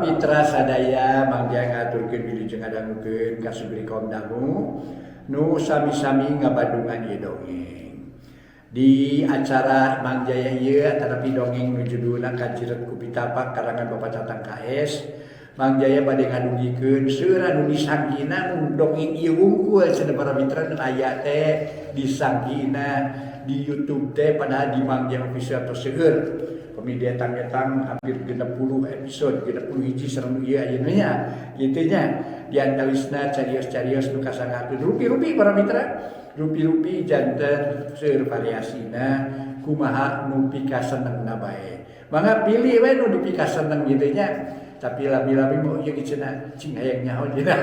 mitra sadaya mangga ngaturkeun wilujeng ngadangukeun kasubri kaum dangu nu sami-sami ngabadungan ieu dongeng. Di acara Mang Jaya ieu atanapi dongeng nu judulna Kajiret ku Pitapak karangan Bapak Tatang KS. Mang Jaya bade ngadugikeun seueur anu disanggina mun dongeng ieu wungkul cenah para mitra nu aya teh disanggina di YouTube teh padahal di Mang Jaya official teh seueur. Media tang-tang hampir 60 episode 60 hiji sareng ieu ayeuna nya kitu nya di antawisna carios-carios nu kasangakeun rupi-rupi para mitra rupi-rupi janten seueur variasina kumaha nu pikasenengna bae mangga pilih we nu dipikaseneng kitu nya tapi labi-labi mau ieu cenah cing hayang nyaho cenah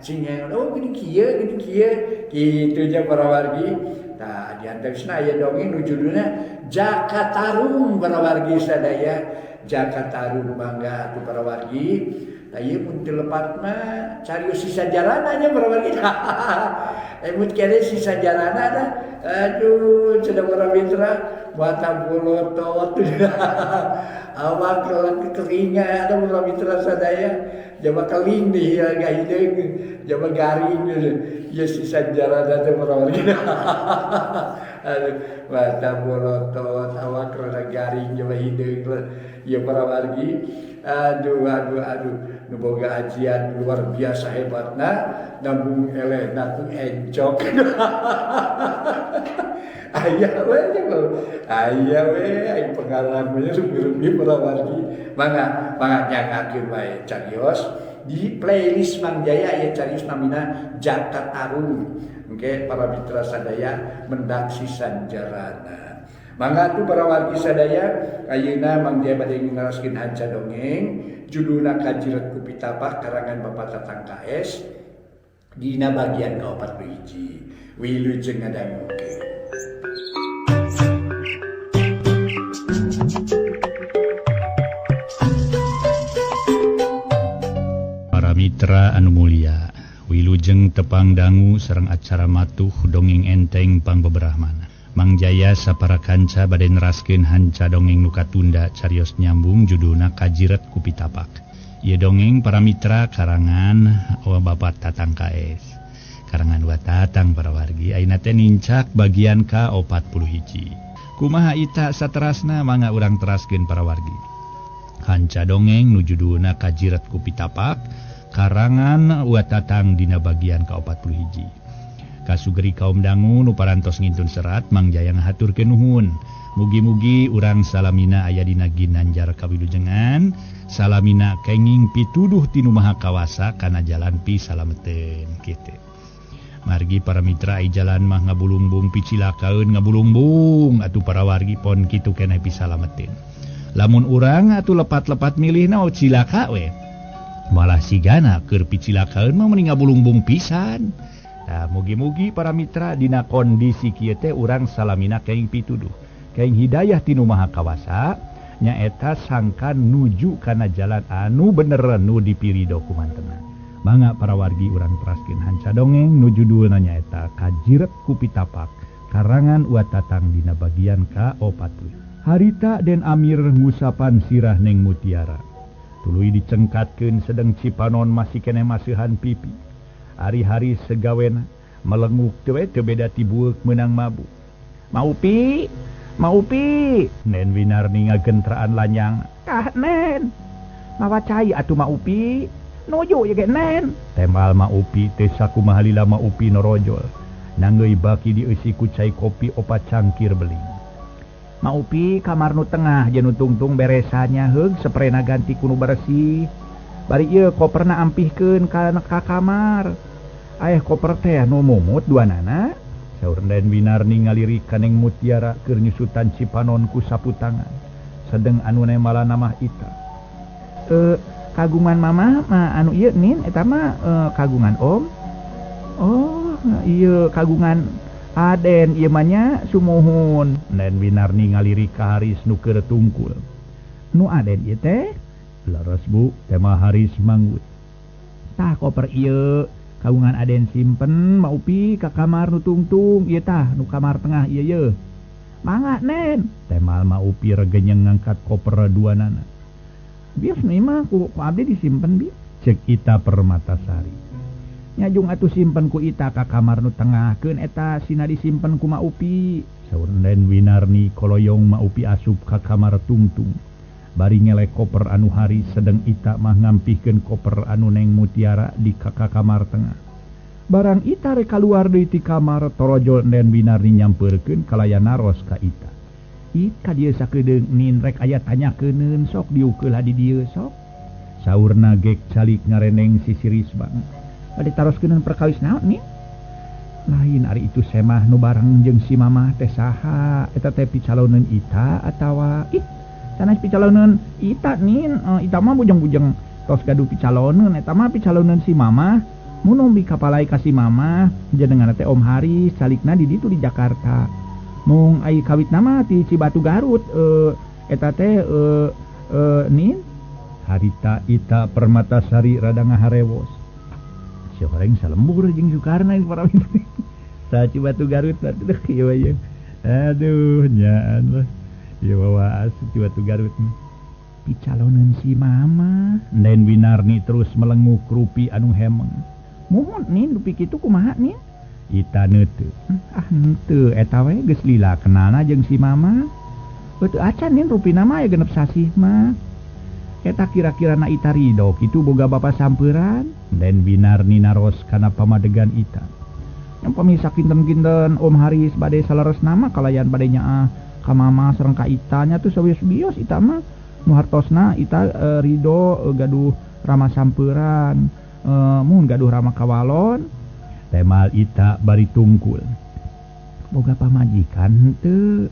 cing hayang oh gini kieu kitu nya para wargi. Nah, di antawisna aya dongeng nu judulna Jaka Tarung para wargi sadaya. Jaka Tarung mangga atuh para wargi. Tah ieu mun teu lepat mah carios sisa jarana nya para wargi. Mun kene sisa jarana dah. Aduh, cenah para mitra mata bolotot. Awak keringat ada para mitra sadaya. Jama keling deh ya gahideung, jama garing ya sisa jarana teh para wargi. Aduh, mata bolotot, awak rada garing jama hideung ya para wargi. Aduh, nu boga ajian luar biasa hebatna, nambung elehna ku encok. Aya we ai pengalaman rugi-rugi para wargi. Mangga nyangakeun wae carios di playlist Mang Jaya aya carios namina Jaka Tarung. Engke para mitra sadaya mendak sisan jarana. Mangga atuh para wargi sadaya ayeuna Mang Jaya bade ngaraskeun hanca dongeng judulna Kajiret ku Pitapak karangan Bapak Tatang KS dina bagian ka-41 wilujeng ngadangukeun. Para mitra anu mulia, wilujeng tepang dangu sareng acara matuh dongeng enteng pangbeberahmana. Mang Jaya sapara kanca bade neraskeun hanca dongeng nu katunda carios nyambung judulna Kajiret ku Pitapak. Ieu dongeng para mitra karangan Bapak Tatang KS. Karangan wa Tatang para wargi ayeuna teh nincak bagian ka-41. Kumaha ita saterasna mangga urang teraskeun para wargi. Hanca dongeng nu judulna Kajiret ku Pitapak karangan wa Tatang dina bagian ka-41. Kasugeri kaum dangu nu parantos ngintun serat Mang Jaya ngahaturkeun nuhun. Mugi-mugi urang salamina aya dina ginanjar kawilujengan, salamina kenging pituduh tinu Maha Kawasa kana jalan pisalameteun kitu. Margi para mitra ai jalan mah ngabulungbung picilakaeun ngabulungbung atuh para wargi pon kitu keneh pisalameteun. Lamun urang atuh lepat-lepat milihna cilaka we. Malah sigana keur picilakaeun mah mending ngabulungbung pisan. Nah, mugi-mugi para mitra dina kondisi kieu teh urang salamina kenging pituduh, kenging hidayah tinu Maha Kawasa nyaeta sangkan nuju kana jalan anu bener nu dipirido ku mantenna. Mangga para wargi urang teraskeun hanca dongeng nu judulna nyaeta Kajiret ku Pitapak karangan Wa Tatang dina bagian ka-40. Harita Den Amir ngusapan sirah Neng Mutiara. Tuluy dicengkatkeun sedeng Cipanon masih keneh maseuhan pipi. Hari-hari segawena melenguk teu beda ti bueuk meunang mabuk. Maupi, Nen Winarni ngagentraan lanyang. Kah Nen, mawacai atuh Maupi. Nuju ye ge Nen. Tembal Maupi teh sakumaha lila Maupi norojol. Nanggeuy baki dieusi ku cai kopi opat cangkir beling. Maupi kamar nu tengah jeung nu tungtung beresannya heug saprena ganti kuno bersih. Bari ieu koperna ampihkeun ka kamar. Aya koper teh nu mumut duanana. Saur Den Winarni ngalirik ka Neng Mutiara keur nyusutan Cipanon ku sapu tangan. Sedeng anu nemala namah ita. Kagungan mama mah anu ieu nin eta mah kagungan om. Oh, ieu kagungan Aden ieu mah nya sumuhun. Den Winarni ngalirik ka Haris nu keur tungkul. Nu Aden ieu teh? Leres Bu, teh mah Haris manggut. Tah koper ieu kagungan Aden simpen Maupi ka kamar nu tungtung ieu tah nu kamar tengah ieu ye. Mangga Nen. Temal Maupi regenyeng ngangkat koper duanana. Bios mah ku abdi disimpen bi. Cek Ita Permatasari. Nyajung atuh simpen ku Ita ka kamar nu tengahkeun eta sina disimpen ku Maupi. Saur Den Winarni koloyong Maupi asup ka kamar tungtung. Bari ngelek koper anu hari sedang Ita mah ngampihkeun koper anu Neng Mutiara di ka kamar tengah. Barang Ita rek kaluar deui ti kamar torojol Den Winarni nyampeurkeun kalayan naros ka Ita. Ka dieu sakedeung nin rek aya tanyakeuneun sok diukeul di dieu sok. Saurna gek calik ngareneng si Sirisbang. Bade taroskeun perkawis naon nih? Lain ari itu semah nu bareng jeung si Mamah teh saha? Eta teh picaloneun Ita atawa sanes picaloneun Ita nin? Ita mah bujang-bujang tos gaduh picaloneun, eta mah picaloneun si Mamah. Mun bi kapalai ka si Mamah jenengan teh Om Haris calikna di ditu di Jakarta. Mung ai kawitna mah ti Cibatu Garut eta teh nin harita Ita Permatasari rada ngaharewos. Si horeng salembur jeung Sukarna para winti. Sa Cibatu Garut teh kieu aya. Aduh nyaan lah. Ieu waas Cibatu Garut. Picaloneun si Mama. Den Winarni terus melenguk rupi anu hemeng. Muhun nin dupi kitu kumaha nin? Ita neuteu. Henteu eta we geus lila kenalna jeung si Mama. Teu acan nin rupina mah aya genep sasih mah. Eta kira-kirana Ita ridho kitu boga bapa sampeuran. Den Winarni naros kana pamadegan Ita. Yang pemisah kinten-kinten Om Haris bade saleresna mah kalayan bade nyaah ka Mama sareng ka Ita nya tuh sawios-wios Ita mah nu hartosna Ita ridho gaduh rama sampeuran. Mun gaduh rama kawalon temal Ita bari tungkul. Boga pamajikan henteu.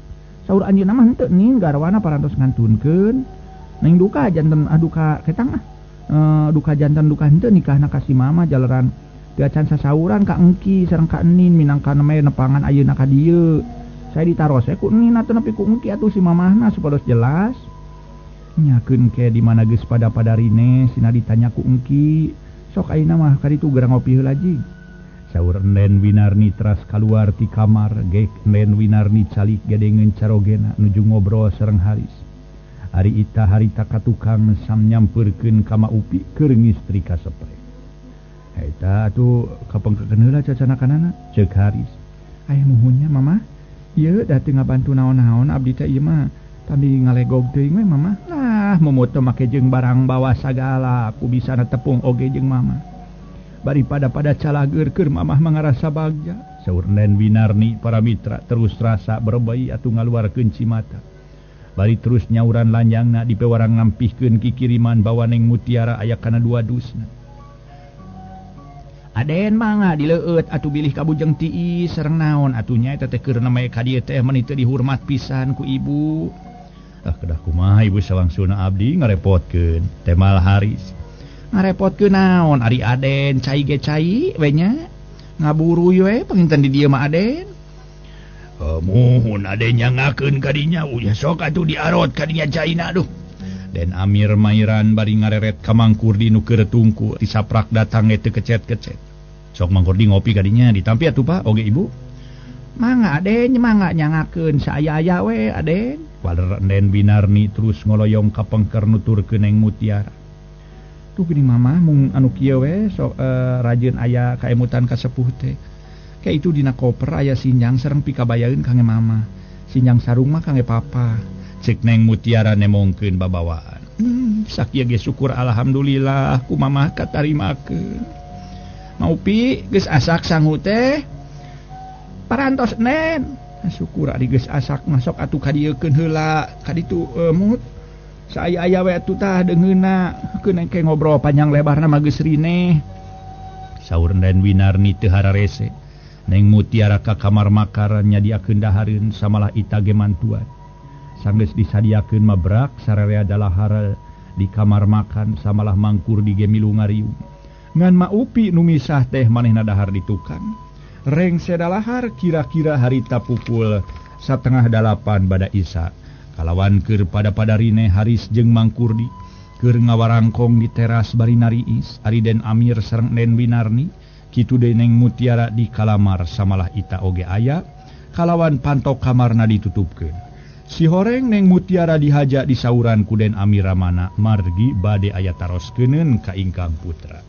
Saur anjeunna mah henteu nin garwana parantos ngantunkeun. Neng duka janten duka ketang duka janten duka henteu nikahna ka si Mama jaleran teu acan sasauran ka engki sareng ka enin minangka me nepangan ayeuna ka dieu. Saya ditaros ku enin atuh nepi ku engki atuh si mamahna supados jelas. Nyakeun ke di mana geus pada rine sina ditanya ku engki. Sok ayeuna mah ka ditu gerang ngopi heula jig. Saur Den Winarni teras kaluar ti kamar gek Den Winarni calik gedengeun carogena nuju ngobrol sareng Haris. Ari Ita harita ka tukang sam nyampeurkeun ka Maupi keur ngistri ka sepre. Eta atuh kapengkeun heula cacanakanana ceuk Haris. Aya muhunnya Mama. Ieu da teu ngabantu naon-naon abdi teh ieu mah tambi ngalegog teuing we Mama. Lah mumut teu make jeung barang bawa sagala ku bisana tepung oge jeung Mama. Bari pada calageur keur Mamah mangarasa bagja. Saur Den Winarni para mitra terus rasa berbei atuh ngaluarkeun cimata. Bari terus nyauran lanjangna dipewarang ngampihkeun kikiriman bawa Neng Mutiara aya kana 2 dusna. Aden mangga dileueut atuh bilih ka bujang tiis sareng naon atunya eta teh keur namae ka dieu teh meni teu dihormat pisan ku ibu. Kedah kumaha ibu sawangsuna abdi ngarepotkeun. Temal Haris. Ngarepotkeun naon ari Aden cai ge cai we nya. Ngaburu we panginten di dieu mah Aden. Muhun Aden nyangakeun ka dinya ulah sok atuh diarot ka dinya caina aduh. Den Amir Mairan bari ngareret ka Mangkurdi nu keur tungku disaprak datang teu kecet-kecet. Sok Mangkurdi ngopi ka dinya ditampi atuh Pak oge ibu. Mangga Aden mangga nyangakeun saaya-aya we Aden. Waler Den Winarni terus ngoloyong ka pengker nuturkeun Neng Mutiara. Tuh gini Mama mung anu kieu we sok rajin aya kaemutan ka sepuh teh. Kayak itu dina koper aya sinjang sareng pikabayaeun kangge Mama. Sinjang sarung mah kangge Papa. Cek Neng Mutiara nemongkeun babawaan. Sakieu ge syukur alhamdulillah ku Mamah katarimakeun. Maupi geus asak sangu teh. Parantos Nen. Syukur ari geus asak masok atuh kadiekeun heula ka ditu mut. Saaya-aya we atuh tah deungeunna keun engke ngobrol panjang lebarna mah geus rine. Saur Den Winarni teu hararese. Neng Mutiara ka kamar makar nyadiakeun dahareun samalah Ita ge mantuan. Sanggeus disadiakeun mabrak sararea dalahar di kamar makan samalah Mangkurdi ge milu ngariung. Ngan Maupi nu misah teh manehna dahar di tukang. Reng sedalahar kira-kira harita pukul 7:30 bada Isya. Kalawan keur pada rine Haris jeung Mangkurdi keur ngawarangkong di teras bari nariis ari Den Amir sareng Den Winarni. Kitu deui Neng Mutiara di kalamar samalah Ita oge aya kalawan pantok kamarna ditutupkeun. Si horeng neng mutiara dihajak di sauran kuden Amiramana margi bade ayat taroskeun ka ingkang putra.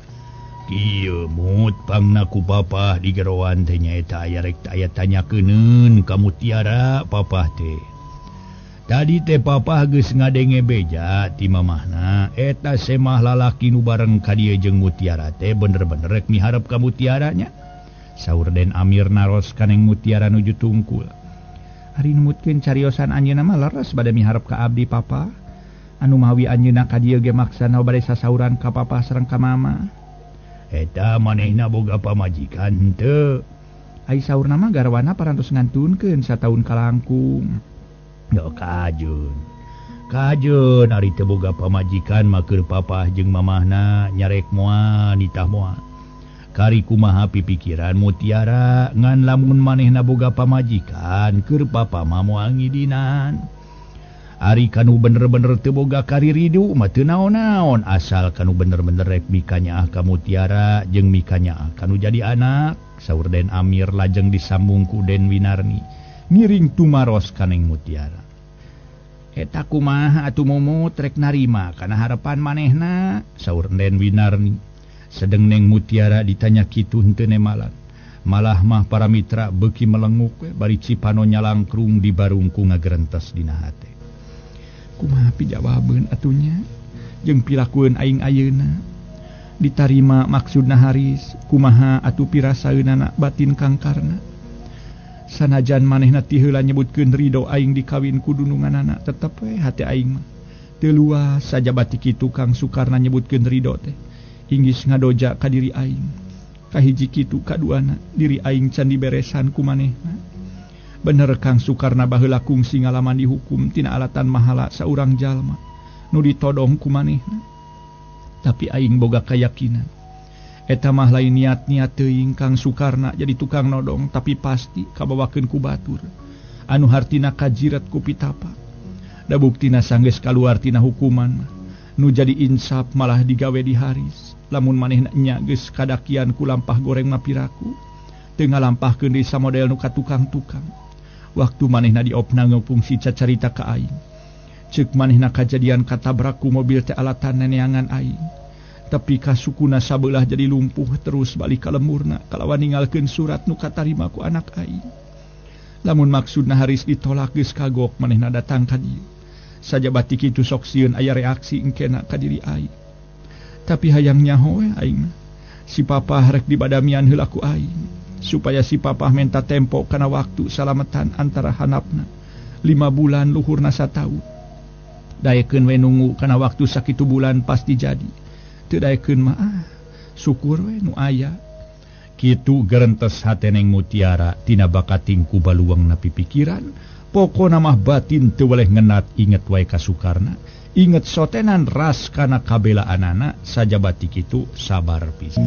Kieu mut pangna ku papa di geroan teh nyaeta aya rek aya tanyakeun ka mutiara papa teh. Tadi teh papa geus ngadenge beja ti mamahna eta semah lalaki nu bareng ka dieu jeung mutiara teh bener-bener rek miharep ka mutiaranya. Saur Den Amir naros kaneng mutiara nuju tungkul. Hari numutkeun cariosan anjeunna mah leres bade miharep ka abdi papa. Anu mawi anjeunna ka dieu ge maksana bade sasauran ka papa sareng ka mama. Eta manehna boga pamajikan henteu. Ai saurna mah garwana parantos ngantunkeun sataun kalangkung. Do kajun. Kajun ari teu boga pamajikan mah keur papa jeung mamahna nyarek moal nitah moal. Kari kumaha pipikiran mutiara ngan lamun manehna boga pamajikan keur papa mah moal ngidinan. Ari kanu bener-bener teu boga kari ridu mah teu naon-naon asal kanu bener-bener rek mikanyaah ka mutiara jeung mikanyaah kanu jadi anak. Saur Den Amir lajeng disambung ku Den Winarni ngiring tumaros kaneng mutiara. Eta kumaha atuh mumut rek narima kana harapan manehna, saur Den Winarni. Sedeng neng mutiara ditanya kitu henteu nemalan. Malah mah para mitra beuki melenguk bari Cipano nyalangkrung di barungku ngagerentos dina hate. Kumaha pijawabeun atunya jeung pilakueun aing ayeuna. Ditarima maksudna haris, kumaha atuh pirasaeunana batin kangkarna. Sanajan manehna ti heula nyebutkeun ridho aing dikawin ku dununganana, tetep we hate aing mah teu luas sajabati kitu Kang Sukarna nyebutkeun ridho teh. Inggis ngadoja ka diri aing. Kahiji kitu kaduana diri aing can diberesan ku manehna. Bener Kang Sukarna baheula kungsi ngalaman dihukum tina alatan mahala saurang jalma nu ditodong ku manehna. Tapi aing boga kayakinan eta mah lain niat-niat teuing Kang Sukarna jadi tukang nodong tapi pasti kabawakeun ku batur anu hartina kajiret ku pitapa. Da buktina sanggeus kaluar tina hukuman mah nu jadi insaf malah digawe di haris. Lamun manehna nya geus kadakian ku lampah goreng mapiraku teu ngalampahkeun deui samodel nu katukang-tukang. Waktu manehna diopna ngopungsi cacarita ka aing. Ceuk manehna kajadian katabrak ku mobil teh alatan neneangan aing. Tapi kasukuna sabelah jadi lumpuh terus balik ka lemurna kalawan ninggalkeun surat nu katarima ku anak aing. Lamun maksudna haris ditolak geus kagok manehna datang ka dieu. Sajabati kitu sok sieun aya reaksi engkena ka diri aing. Tapi hayang nyaho we aing si papa rek dibadamian heula ku aing supaya si papa menta tempo kana waktu salametan antara hanapna 5 bulan luhurna 1 taun. Daekeun we nunggu kana waktu sakitu bulan pasti jadi. Teu daekeun mah syukur we nu aya. Kitu gerentes hate neng mutiara tina bakating ku baluangna pipikiran. Pokona mah batin teu weleh ngenat inget wae ka Sukarna. Inget sotenan ras kana kabelaanana sajabati kitu sabar pisan.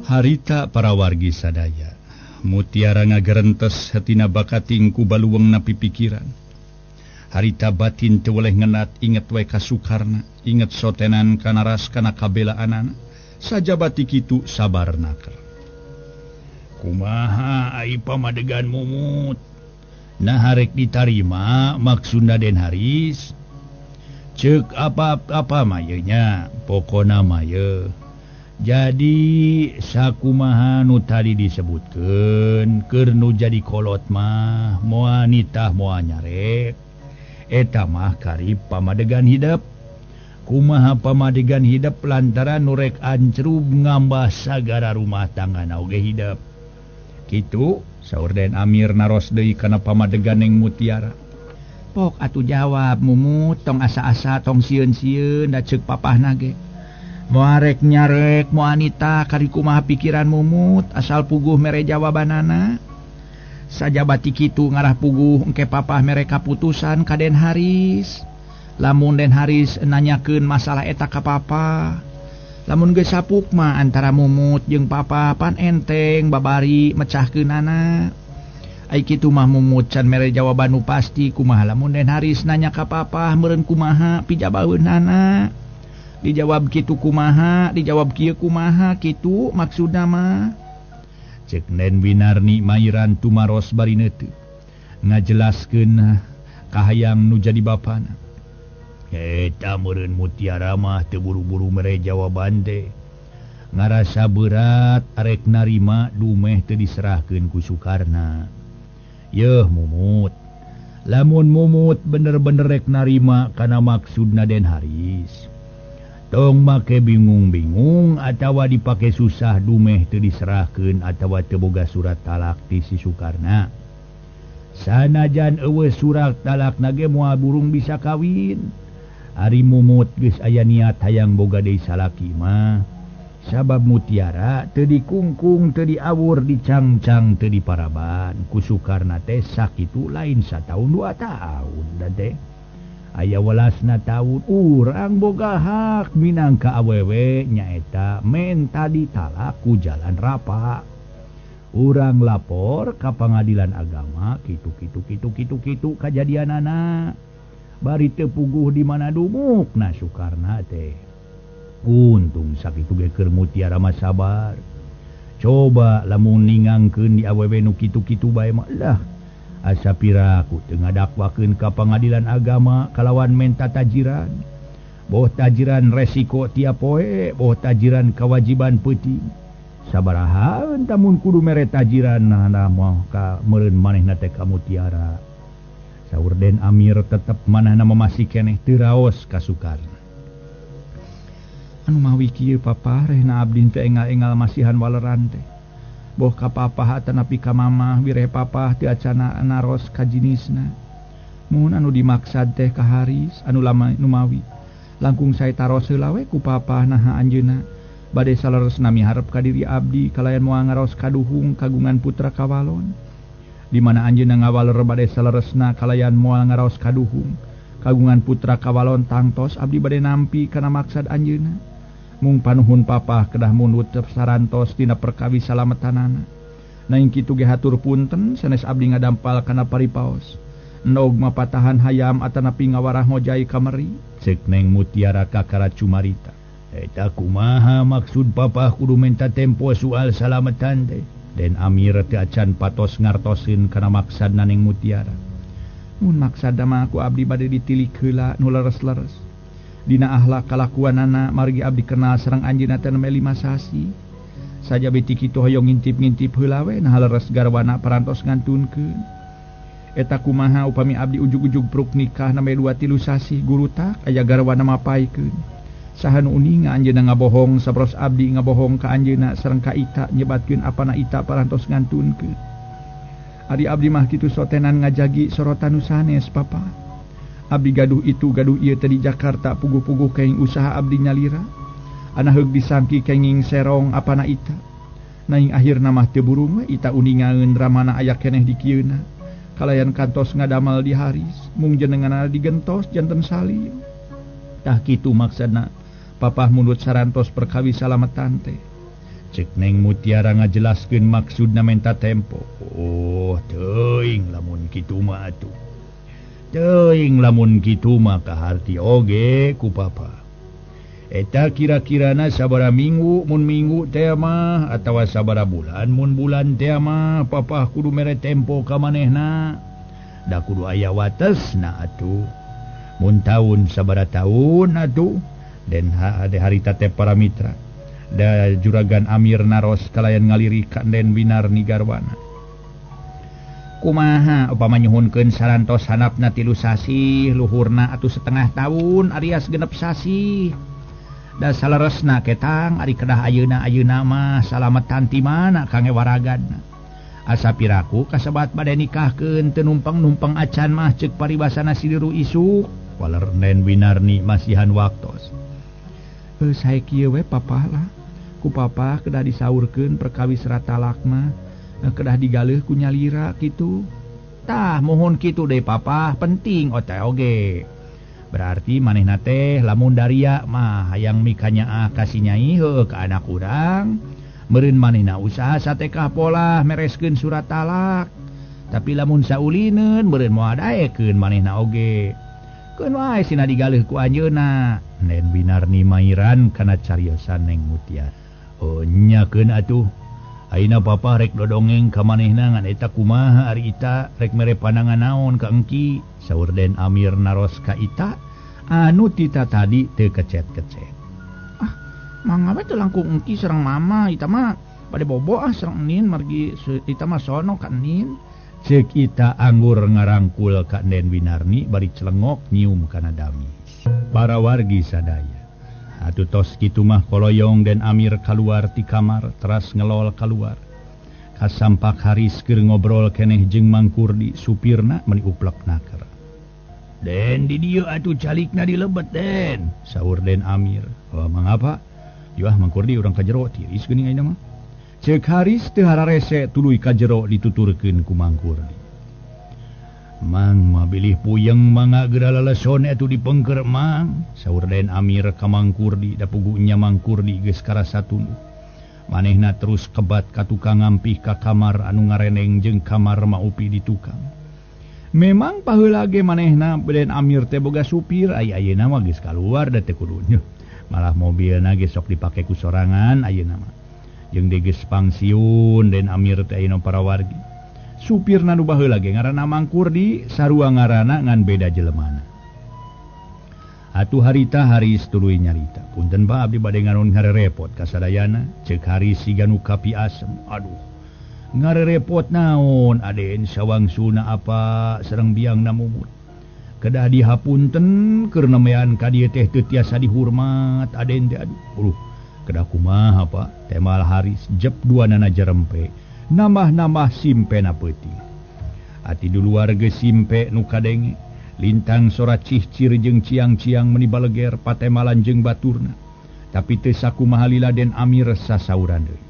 Harita para wargi sadaya. Mutiara ngagerentes hatina bakating ku baluweungna pipikiran. Harita batin teu weleh ngenat inget wae ka Sukarna, inget sotenan kana ras kana kabelaanana sajabati kitu sabarna keur. Kumaha ai pamadegan mumut? Nah harek ditarima maksudna Den Haris. Ceuk apa mayeunya pokona maye. Jadi sakumaha nu tadi disebutkeun keur nu jadi kolot mah moal nitah moal nyarek eta mah karib pamadegan hidup. Kumaha pamadegan hidup lantaran nu rek ancrub ngambah sagara rumah tanggana oge hidup. Kitu saur Den Amir naros deui kana pamadegan neng mutiara. Pok atuh jawab mumut tong asa-asa tong sieun-sieun da ceuk papahna ge. Moal rek nyarek moal nitah kari kumaha pikiran mumut asal puguh mere jawabanana. Sajabati kitu ngarah puguh engke papah mere kaputusan ka Den Haris. Lamun Den Haris nanyakeun masalah eta ka papa. Lamun geus sapuk mah antara mumut jeung papa pan enteng babari mecahkeunana. Ai kitu mah mumut can mere jawaban nu pasti kumaha lamun Den Haris nanya ka papa meureun kumaha pijabaeunana. Dijawab kitu kumaha, dijawab kieu kumaha kitu maksudna mah. Ceuk Den Winarni mairan tumaros bari neuteu. Ngajelaskeun kahayang nu jadi bapana. Eta meureun Mutiara mah teu buru-buru mere jawaban teh. Ngarasa berat arek narima dumeh teu diserahkeun ku Sukarna. Yeuh Mumut. Lamun Mumut bener-bener rek narima kana maksudna Den Haris. Tong make bingung-bingung atawa dipake susah dumeh teu diserahkeun atawa teu boga surat talak ti si Sukarna. Sanajan eueuh surat talakna ge moal burung bisa kawin. Ari Mumut geus aya niat hayang boga deui salaki mah. Sabab Mutiara teu dikungkung, teu diawur, dicangcang, teu diparaban. Ku Sukarna teh sakitu lain sataun 2 taun da teh. Aya 18 tahun urang boga hak minangka awewe nyaeta menta ditalak ku jalan rapa. Urang lapor ka pengadilan agama kitu kajadianana. Bari teu puguh di mana dumukna Sukarna teh. Untung sakitu ge keur Mutiara mah sabar. Coba lamun ningangkeun di awewe nu kitu-kitu bae mah lah. Asa piraku teu ngadakwakeun ka pengadilan agama kalawan menta tajiran. Boh tajiran resiko tiap poe, boh tajiran kewajiban peuting. Sabaraha tamun kudu mere tajiran nah mah ka meureun manehna teh ka Mutiara. Saur Den Amir tetep manehna masih keneh teu raos ka Sukarna. Anu mawi kieu papa rehna abdi teu engal-engal masihan waleran teh. Boh ka papa tanapi ka mamah wireh papa teu acana naros ka jinisna. Mun anu dimaksad teh ka Haris anu lama nu mawi. Langkung sae taros heula we ku papa naha anjeunna bade saleresna miharep ka diri abdi kalayan moal ngaros kaduhung kagungan putra kawalon. Di mana anjeunna ngawaler bade saleresna kalayan moal ngaros kaduhung kagungan putra kawalon tangtos abdi bade nampi kana maksad anjeunna. Mung panuhun papa kedah munut sarantos tina perkawi salametanana. Naing kitu ge hatur punten sanes abdi ngadampal kana paripaos. Endog mapatahan hayam atanapi ngawarah ngojai kamari. Ceuk Neng Mutiara ka Karacumarita. Eta kumaha maksud papa kudu menta tempo soal salametan teh. Den Amir teu acan patos ngartoseun kana maksadna Neng Mutiara. Mun maksada mah ku abdi bade ditilik heula nu leres-leres. Dina akhlak kalakuanana margi abdi kenal sareng anjeunna teh 5 sasi. Saja beti kitu hoyong ngintip-ngintip heula we nah leres garwana parantos ngantunkeun. Eta kumaha upami abdi ujug-ujug pruk nikah name 2-3 sasi guru tak aya garwana mapaikeun. Saha nu uning anjeunna ngabohong sabros abdi ngabohong ka anjeunna sareng ka Ita nyebatkeun apana Ita parantos ngantunkeun. Ari abdi mah kitu sotenan ngajagi sorotan nu sanes papa. Abdi gaduh itu gaduh ieu teh di Jakarta puguh-puguh kaing usaha abdi nyalira. Ana heug disangki kenging serong apana Ita. Naing akhirna mah teu burung we Ita uningaeun ramana aya keneh di kieuna. Kalayan kantos ngadamal di Haris, mung jenenganna digentos janten salim. Tah kitu maksudna papah mulut sarantos perkawi salametan teh. Ceuk Neng Mutiara ngajelaskeun maksudna menta tempo. Oh, teuing lamun kitu mah atuh. Teuing lamun kitu mah kaharti oge ku papa. Eta kira-kirana sabara minggu mun minggu teh mah atawa sabara bulan mun bulan teh mah papa kudu mere tempo ka manehna. Da kudu aya watesna atuh. Mun taun sabara taun atuh den harita teh para mitra. Da juragan Amir naros kalayan ngaliri ka Den Winarni garwana. Kumaha upama nyuhunkeun sarantos hanapna 3 sasi luhurna atuh 1/2 taun alias 6 sasi. Da saleresna ketang ari kedah ayeuna mah salametan ti mana kange waragadna. Asa piraku kasebat bade nikahkeun teu numpang-numpang acan mah ceuk paribasana sidiru isuk. Waler Den Winarni masihan waktos. Sae kieu we papa lah. Ku papa kedah disaurkeun perkawi serat talak mah. Kedah digaleuh ku nyalira kitu. Tah mohon kitu deui papa, penting ote oge. Berarti manehna teh lamun daria mah hayang mikanyaah ka si nyai heueuh ka anak urang. Meureun manehna usaha satekah pola mereskeun surat talak. Tapi lamun saulineun meureun moal daekeun manehna oge. Keun wae sina digaleuh ku anjeunna. Den Winarni mairan kana cariosan Neng Mutiara. Oh nyakeun atuh. Ayeuna papa rek dodongeng ka manehna ngan eta kumaha ari Ita rek mere pandangan naon ka engki saur Den Amir naros ka Ita anu tita tadi teu kecet-kecet. Mangga teh langkung engki sareng mama Ita mah bade bobo sareng Nin margi Ita mah sono ka Nin. Ceuk Ita anggur ngarangkul ka Den Winarni bari celengok nyium kana dami. Para wargi sadaya atuh tos kitu mah koloyong Den Amir kaluar ti kamar teras ngelol kaluar. Kasampak Haris keur ngobrol keneh jeung Mang Kurdi supirna meuli uplek naker. Den di dieu atuh calikna dilebet Den, saur Den Amir. Oh mangapa? Yuah Mang Kurdi urang ka jero tiris geuning ayeuna mah. Ceuk Haris teu hararese tuluy ka jero dituturkeun ku Mang Kurdi. Mang mah bilih puyeng mangga geura leleson atuh dipengker Mang, saur Den Amir ka Mang Kurdi da pugunya Mang Kurdi geus karasa tunduh. Manehna terus kebat ka tukang ngampih ka kamar anu ngareneng jeung kamar maupi di tukang. Memang paheula ge manehna Den Amir teh boga supir, ayeuna mah geus kaluar da teu kudu nyeuh. Malah mobilna ge sok dipake ku sorangan ayeuna mah. Jeung di geus pangsiun Den Amir teh ayeuna para wargi. Supirna nu baheula ge ngaranna Mang Kurdi, sarua ngaranna ngan beda jelemana. Atuh harita Haris tuluy nyarita. Punten Pak abdi bade nganon ngarerepot ka sadayana, ceuk Haris siga nu kapi asem. Aduh. Ngarerepot naon Aden sawangsuna apa sareng biangna mumut. Kedah dihapunten keur nemean ka dieu teh teu tiasa dihormat Aden teh aduh. Kedah kumaha Pak? Temal Haris jep duanana jerempe. Nambah-nambah simpena peuting. Ati duluar ge simpe nu kadenge lintang sora cihcir jeung ciang-ciang meuni baleger patemalan jeung baturna. Tapi teu sakumaha lila Den Amir sasauran deui.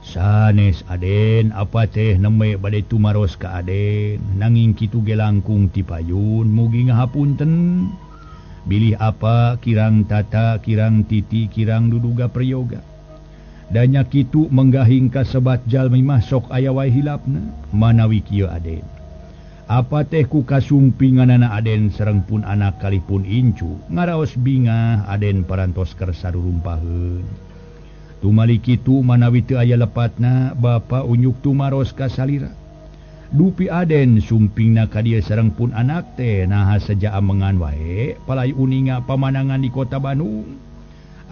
Sanes Aden apa teh neme bade tumaros ka Aden nanging kitu ge langkung ti payun mugi ngahapunten. Bilih apa kirang tata kirang titi kirang duduga prayoga. Danya kitu menggahing kasebat jalmi mah sok aya wae hilapna manawi kieu Aden. Apa teh ku kasumpinganana Aden sareng pun anak kalipun incu ngaraos bingah Aden parantos keur sarurumpaheun. Tumali kitu manawi teu aya lepatna bapa unyuk tumaros ka salira. Dupi Aden sumpingna ka dieu sareng pun anak teh naha saja amengan wae palai uninga pamanangan di kota Bandung.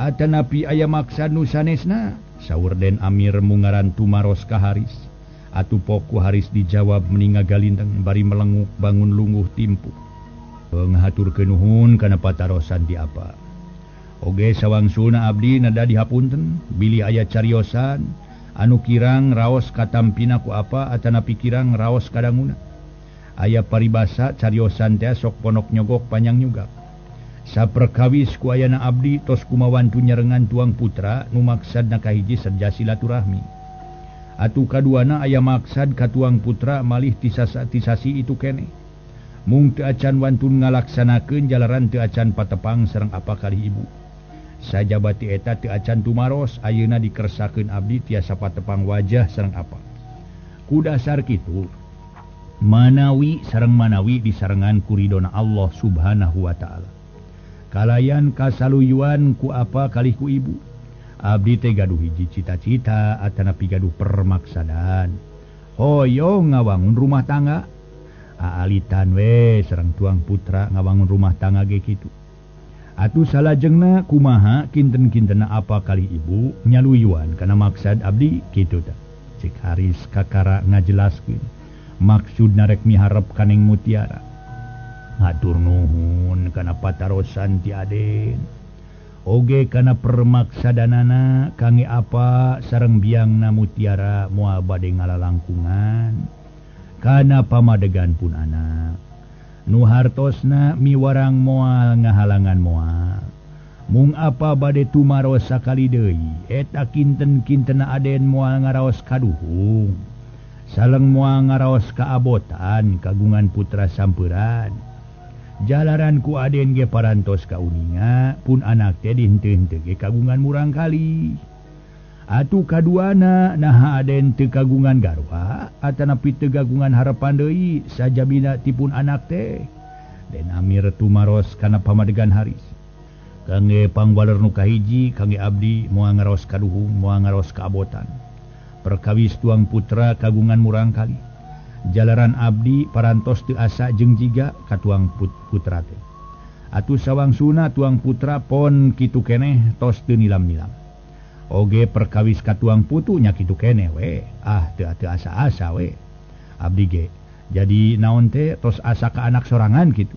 Atanapi aya maksad nu sanesna, saur Den Amir mungaran tumaros ka Haris. Atuh poku Haris dijawab meninga galindeng bari melenguk bangun lungguh timpu. Ngahaturkeun nuhun kana patarosan ti apa. Oge sawangsuna abdi nada dihapunten bilih aya cariosan anu kirang raos katampina ku apa atanapi kirang raos kadanguna. Aya paribasa cariosan teh sok ponok nyogok panjang nyugak. Saperkawis ku ayana abdi tos kumawan tu nyerengan tuang putra nu maksad na kahiji sarja silaturahmi. Atuh kaduana aya maksad ka tuang putra malih tisasi itu kene. Mung teu acan wantun ngalaksanakeun jalaran teu acan patepang sareng apa kalih ibu. Sajabati eta teu acan tumaros ayeuna dikersakeun abdi tiasa patepang wajah sareng apa. Ku dasar kitu manawi sareng manawi disarengan ku ridona Allah Subhanahu wa taala. Kalayan kasaluyuan ku apa kalih ku ibu. Abdi teh gaduh hiji cita-cita atanapi gaduh permaksadaan. Hoyong ngawangun rumah tangga. Aalitan we sareng tuang putra ngawangun rumah tangga ge kitu. Atuh salajengna kumaha kinten-kintenna apa kalih ibu nyaluyuan kana maksad abdi kitu tah. Cik Haris kakara ngajelaskeun. Maksudna rek miharep kaneng mutiara. Hatur nuhun kana patarosan ti Aden. Oge kana permaksadanana kangge apa sareng biangna mutiara moal bade ngalalangkungan kana pamadegan pun anak. Nu hartosna miwarang moal ngahalangan moal. Mung apa bade tumaros sakali deui eta kinten-kintenna Aden moal ngaraos kaduhung. Saleng moal ngaraos kaabotan kagungan putra sampeuran. Jalaran ku Aden ge parantos ka uninga pun anak teh dihenteu-henteu ge kagungan murang kali. Atuh kaduana naha Aden teu kagungan garwa atanapi teu kagungan harapan deui sajabina tipun anak teh. Den Amir tumaros kana pamadegan Haris. Kangge pangbaler nu kahiji kangge abdi moal ngaraos kaduhung moal ngaraos kaabotan. perkawis tuang putra kagungan murang kali jalaran abdi parantos teu asa jeung jiga ka tuang putra teh atuh sawangsuna tuang putra pon kitu keneh tos teu nilam-nilam oge perkawis ka tuang putu nya kitu keneh we teu asa-asa we abdi ge jadi naon teh tos asa ka anak sorangan kitu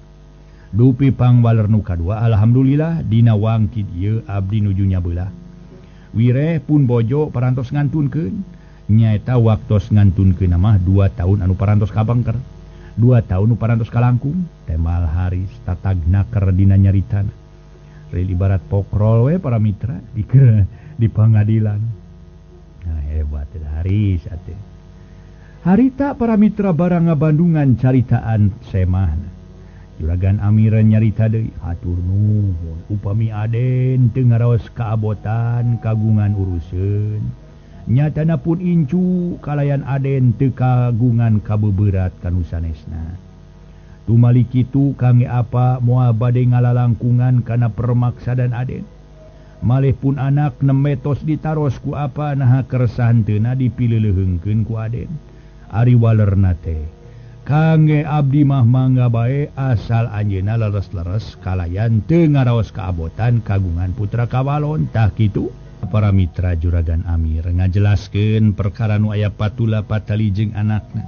dupi pangwaler nu kadua alhamdulillah dina wangki dieu abdi nuju nyabeula wireh pun bojo parantos ngantunkeun nyaeta waktos ngantunkeun mah 2 tahun anu parantos kabangker 2 tahun nu parantos kalangkung temal haris tatagna keur dina nyaritana reul ibarat pokrol we para mitra di pangadilan nah hebat haris atuh harita para mitra barang ngabandungan caritaan semahna Juragan Amir nyarita deui hatur nuhun upami aden teu ngaraos kaabotan kagungan uruseun nyatana pun incu kalayan aden teu kagungan kabeuberat kanu sanesna tumali kitu kangge apa moal bade ngalalangkungan kana permaksadan aden malih pun anak nemetos ditaros ku apa naha keresahan teuna dipileuleungkeun ku aden ari walerna teh kangge abdi mah mangga bae asal anjeunna leres-leres kalayan teu ngaraos kaabotan kagungan putra kawalon tah kitu para mitra Juragan Amir ngajelaskeun perkara nu aya patula patali jeung anakna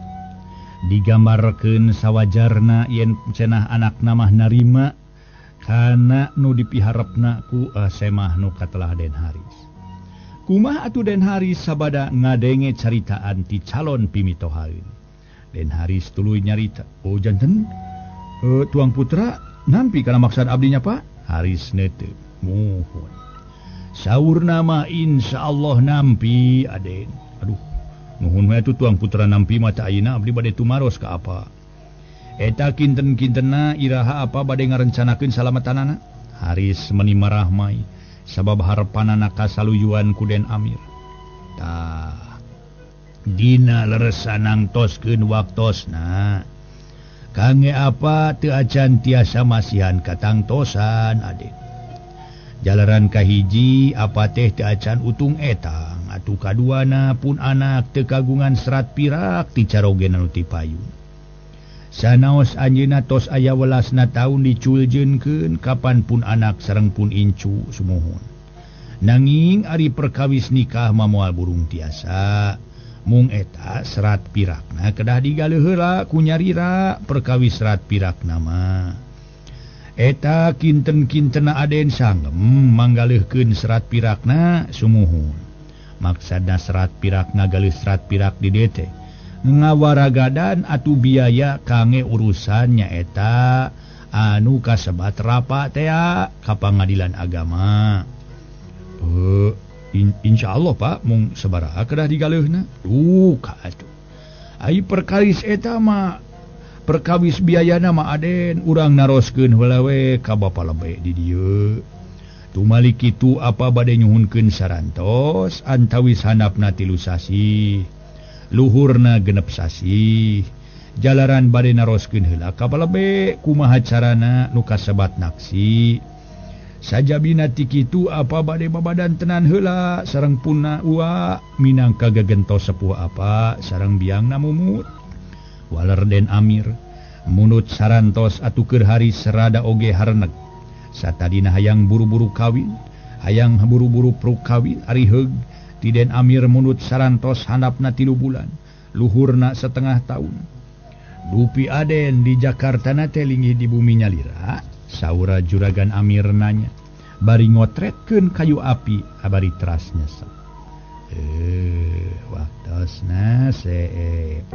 digambarkeun sawajarna yen cenah anakna mah narima kana nu dipiharepna ku semah nu katelah Den Haris kumaha atuh Den Haris sabada ngadenge caritaan ti calon pimitohaeun Den Haris tuluy nyarita oh janten tuang putra nampi kana maksud abdinya Pak Haris nete mohon saurna mah insyaallah nampi aden aduh nuhun we atuh tuang putra nampi mata ayeuna abdi bade tumaros ka apa eta kinten-kintenna iraha apa bade ngarencanakeun salamatanana Haris meuni marahmai sabab harepanana kasaluyuan ku Den Amir tah dina leresan nangtoskeun waktosna kangge apa teu acan tiasa masihan katangtosan aden jalaran kahiji apa teh teu acan utung etang atuh kaduana pun anak teu kagungan serat pirak ti carogen anu ti payun sanaos anjeunna tos aya 18 taun diculjeunkeun kapan pun anak sareng pun incu sumuhun nanging ari perkawis nikah mah moal burung tiasa mung eta serat pirakna kedah digalih heula ku nyarira perkawis serat pirakna mah eta kinten-kintena aden sanggem manggaleuhkeun serat pirakna sumuhun maksudna serat pirakna galih serat pirak di dieu teh ngawaragadan atuh biaya kangge urusan nyaeta anu kasebat rapa teh ka pangadilan agama insyaallah Pak mung sabaraha kedah digaleuhna ka atuh ai perkawis eta mah perkawis biayana mah aden urang naroskeun heula we ka bapa lebe di dieu tumali kitu apa bade nyuhunkeun sarantos antawis handapna 3 sasi luhurna 6 sasi jalaran bade naroskeun heula ka lebe kumaha carana nu kasebat naksi sajabina ti kitu apa bade babadan tenan heula sareng punna ua minangka gagentos sepuh apa sareng biangna mumut waler Den Amir munut sarantos atuh keur hari serada oge hareneg satadina hayang buru-buru kawin hayang buru-buru pruk kawin ari heug ti Den Amir munut sarantos handapna 3 bulan luhurna 1/2 tahun dupi aden di Jakarta na teh linggih di bumi nyalira saura Juragan Amir nanya bari ngotretkeun kayu api abari teras nyesep waktosna seep